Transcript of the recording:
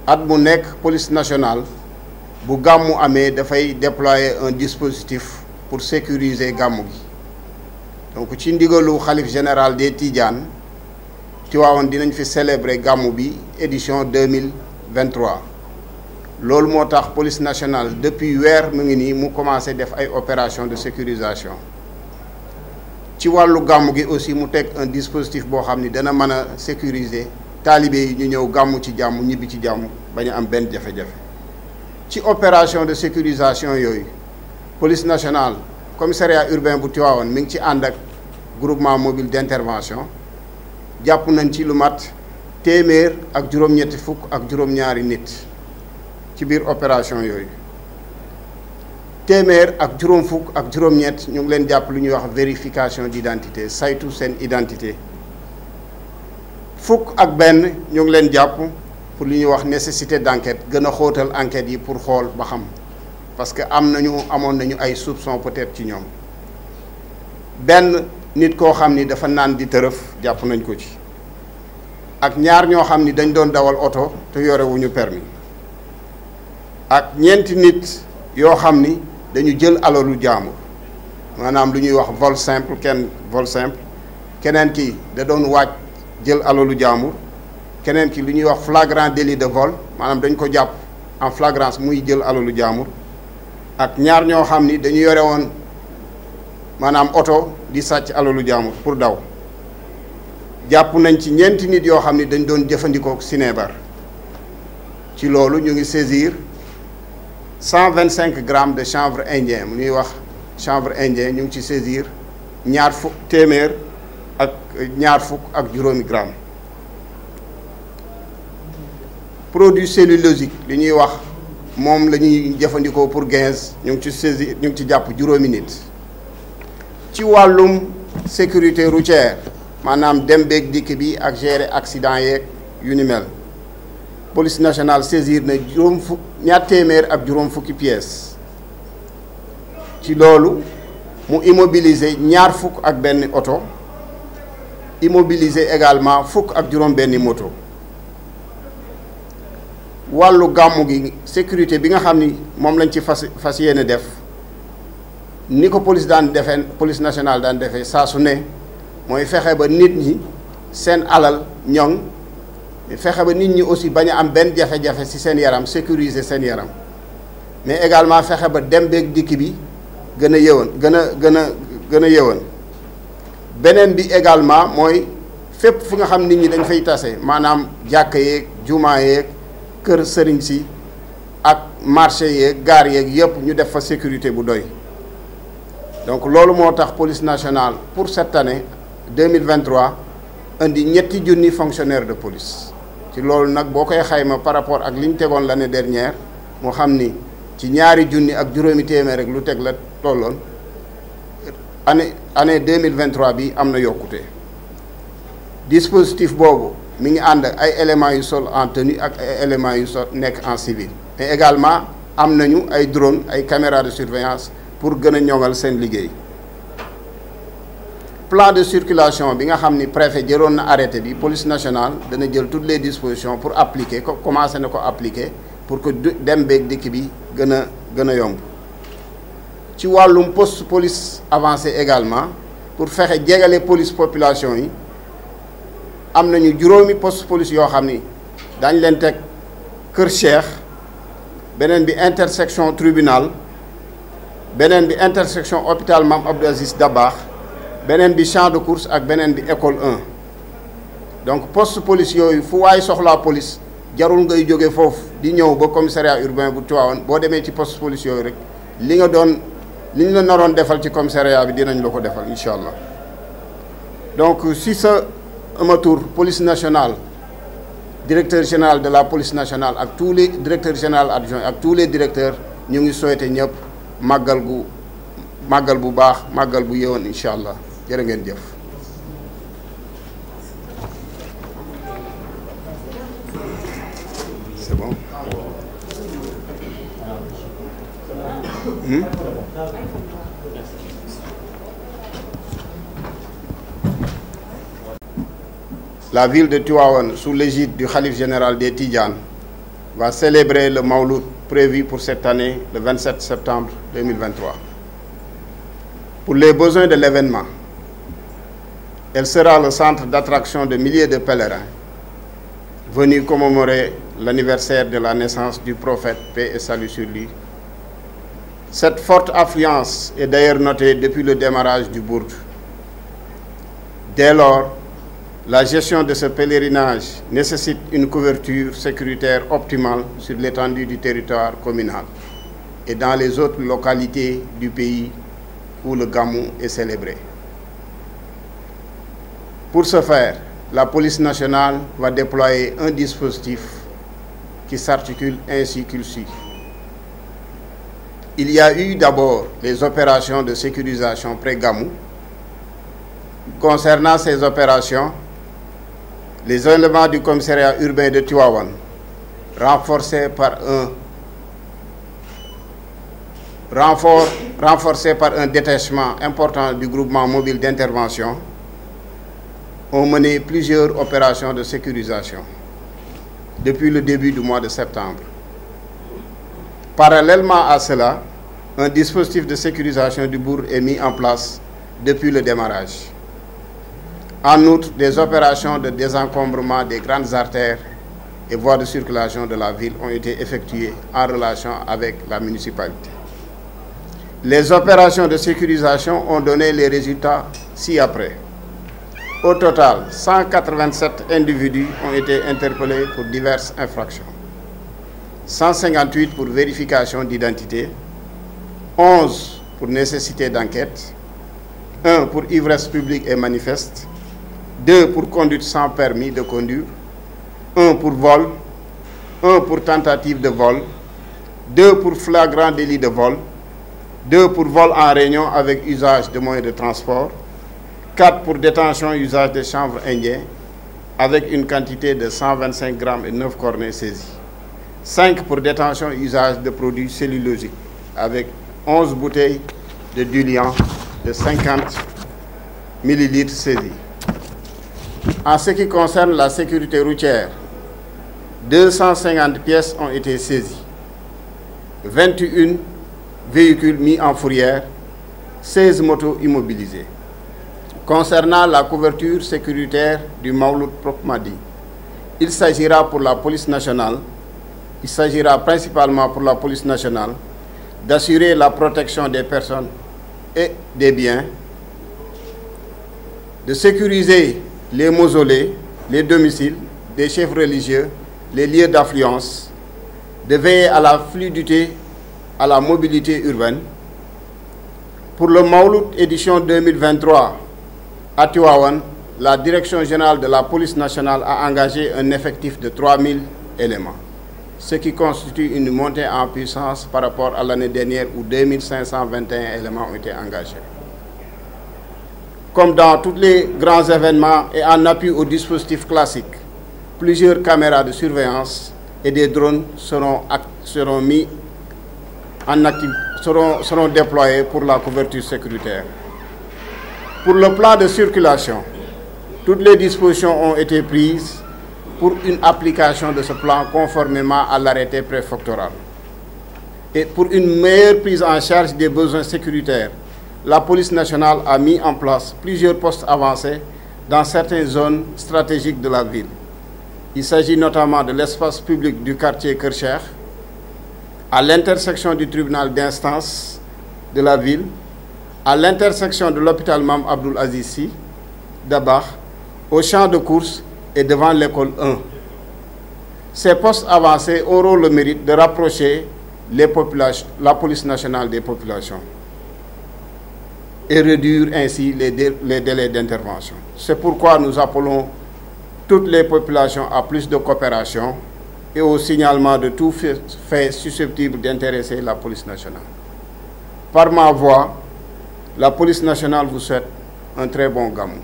at mu nekk police nationale bu gàmmu amee dafay déployer un dispositif pour sécuriser gàmmu gi donc ci ndigalu xalif général des Tidianes Tivaouane dinañ fi célébrer gàmmu bi édition 2023 loolu moo tax police nationale depuis weer mu ngi nii mu commencé def ay opération de sécurisation ci wàllu gàmmu gi aussi mu teg un dispositif boo xam ni dana mën a sécuriser taalibe yi ñu ñëw gàmmu ci jàmm ñibbi ci jàmm bañ a am benn jafe-jafe ci opération de sécurisation yooyu police nationale commissariat urbain bu Tivaouane mi ngi ci ànd ak groupement mobile d'intervention jàpp nañ ci lu mat téeméer ak juróom-ñetti fukk ak juróom-ñaari nit ci biir opération yooyu téeméer ak juróom fukk ak juróom-ñett ñu ngi leen jàpp lu ñuy wax vérification d'identité saytu seen identité fukk ak benn ñu ngi leen jàpp pour li ñuy wax nécessité d'enquête gën a xóotal enquête yi pour xool ba xam parce que amoon nañu ay soupçons peut-être ci ñoom benn nit koo xam ni dafa naan di tërëf jàpp nañ ko ci ak ñaar ñoo xam ni dañ doon dawal oto te yorewuñu permis ak ñeenti nit yoo xam ni dañu jël alalu jaambur maanaam lu ñuy wax vol simple keneen ki da doon waaj jël alalu jaambur keneen ki lu ñuy wax flagrant délit de vol maanaam dañ ko jàpp en flagrance muy jël alalu jaambur ak ñaar ñoo xam ni dañu yore woon maanaam oto di sàcc alalu jaambur pour daw jàpp nañ ci ñeenti nit yoo xam ni dañ doon jëfandikoo sinébar ci loolu ñu ngi saisir 125 grammes de chanvre indien mu ñuy wax chanvre indien ñu ngi ci saisir téeméer ak ñaar fukk ak juróomi grammes produit cellulosique li ñuy wax moom la ñuy jëfandikoo pour gaz ñu ngi ci saisir ñu ngi ci jàpp juróomi nit ci wàllum sécurité routière maanaam dem beeg dikk bi ak gérer accident yeeg yu ni mel police nationale saisir na ñaar téeméer ak juróom fukki pièces ci loolu mu immobiliser ñaar fukk ak benn oto immobiliser également fukk ak juróom benni moto wàllu gàmmu gi sécurité bi nga xam ni moom lañ ci fas yéene def ni ko police nationale daan defee saa su ne mooy fexe ba nit ñi seen alal ñoŋ fexe ba nit ñi aussi bañ a am benn jafe-jafe ci seen yaram sécuriser seen yaram mais également fexe ba dem beeg dikk bi gën a yëwan beneen bi également mooy fépp fu nga xam nit ñi dañ fay tase maanaam jàkka yeeg jumaa yeeg kër sëriñ si ak marché yeeg gaar yeeg yëpp ñu def fa sécurité bu doy donc loolu moo tax police nationale pour cette année 2023 indi ñetti junni fonctionnaires de police ci loolu nag boo koy xayma par rapport ak li ñu tegoon l'année dernière moo xam ni ci ñaari junni ak juróomi téeméer rek lu teg la tolloon année 2023 bi am na yokkute dispositif boobu mi ngi ànd ay éléments yu sol en tenue ak ay éléments yu sol nekk en civil mais également am nañu ay drone ay caméras de surveillance pour gën a ñoŋal seen liggéey plan de circulation bi nga xam ni préfet jëloon na arrêté bi police nationale dana jël toutes les dispositions pour appliquer ko commencé na ko appliquer pour que dem beeg dikk bi gën a yomb ci wàllum poste police avancé également pour fexe jegale police population yi am nañu juróomi poste police yoo xam ni dañ leen teg Kër Cheikh beneen bi intersection tribunal beneen bi intersection hôpital Mame Abdou Aziz Dabakh beneen bi champ de course ak beneen bi école 1 donc poste police yooyu fu waay soxlaa police jarul ngay jóge foofu di ñëw ba commissariat urbain bu Tivaouane boo demee ci poste police yooyu rek li ñu la naroon defal ci commissariat bi dinañ la ko defal incha allah donc si sa amatur police nationale directeur général de la police nationale ak tous les directeurs généraux adjoints ak tous les directeurs ñu ngi souhaité ñëpp màggal bu baax màggal bu yëwoon incha allah jërë ngeen jëf. C'est bon. La ville de Tivaouane, sous l'égide du khalife général des Tidianes, va célébrer le Mawlud prévu pour cette année, le 27 septembre 2023. Pour les besoins de l'événement, elle sera le centre d'attraction de milliers de pèlerins venus commémorer l'anniversaire de la naissance du prophète, paix et salut sur lui. Cette forte affluence est d'ailleurs notée depuis le démarrage du Bourd. Dès lors, la gestion de ce pèlerinage nécessite une couverture sécuritaire optimale sur l'étendue du territoire communal et dans les autres localités du pays où le Gamou est célébré. Pour ce faire, la police nationale va déployer un dispositif qui s'articule ainsi qu'il suit. Il y a eu d'abord les opérations de sécurisation pré-Gamou. Concernant ces opérations, les éléments du commissariat urbain de Tivaouane, renforcés par un détachement important du groupement mobile d'intervention, ont mené plusieurs opérations de sécurisation depuis le début du mois de septembre. Parallèlement à cela, un dispositif de sécurisation du bourg est mis en place depuis le démarrage. En outre, des opérations de désencombrement des grandes artères et voies de circulation de la ville ont été effectuées en relation avec la municipalité. Les opérations de sécurisation ont donné les résultats ci-après. Au total, 187 individus ont été interpellés pour diverses infractions. 158 pour vérification d'identité, 11 pour nécessité d'enquête, 1 pour ivresse publique et manifeste, 2 pour conduite sans permis de conduire, 1 pour vol, 1 pour tentative de vol, 2 pour flagrant délit de vol, 2 pour vol en réunion avec usage de moyens de transport, 4 pour détention et usage de chanvre indien avec une quantité de 125 grammes et 9 cornets saisis. 5 pour détention et usage de produits cellulosiques avec 11 bouteilles de diluant de 50 millilitres saisies. En ce qui concerne la sécurité routière, 250 pièces ont été saisies, 21 véhicules mis en fourrière, 16 motos immobilisées. Concernant la couverture sécuritaire du Mawlud proprement dit, il s'agira principalement pour la police nationale d'assurer la protection des personnes et des biens, de sécuriser les mausolées, les domiciles des chefs religieux, les lieux d'affluence, de veiller à la fluidité, à la mobilité urbaine. Pour le Mawlud édition 2023, à Tivaouane, la Direction générale de la police nationale a engagé un effectif de 3000 éléments, ce qui constitue une montée en puissance par rapport à l'année dernière où 2521 éléments ont été engagés. Comme dans tous les grands événements et en appui au dispositif classique, plusieurs caméras de surveillance et des drones seront déployés pour la couverture sécuritaire. Pour le plan de circulation, toutes les dispositions ont été prises pour une application de ce plan conformément à l'arrêté préfectoral. Et pour une meilleure prise en charge des besoins sécuritaires, la police nationale a mis en place plusieurs postes avancés dans certaines zones stratégiques de la ville. Il s'agit notamment de l'espace public du quartier Kercher, à l'intersection du tribunal d'instance de la ville, à l'intersection de l'hôpital Mam Abdoul Aziz Sy, Dabakh, au champ de course et devant l'école 1. Ces postes avancés auront le mérite de rapprocher la police nationale des populations et réduire ainsi les délais d'intervention. C'est pourquoi nous appelons toutes les populations à plus de coopération et au signalement de tout fait susceptible d'intéresser la police nationale. Par ma voix, la police nationale vous souhaite un très bon Gamou.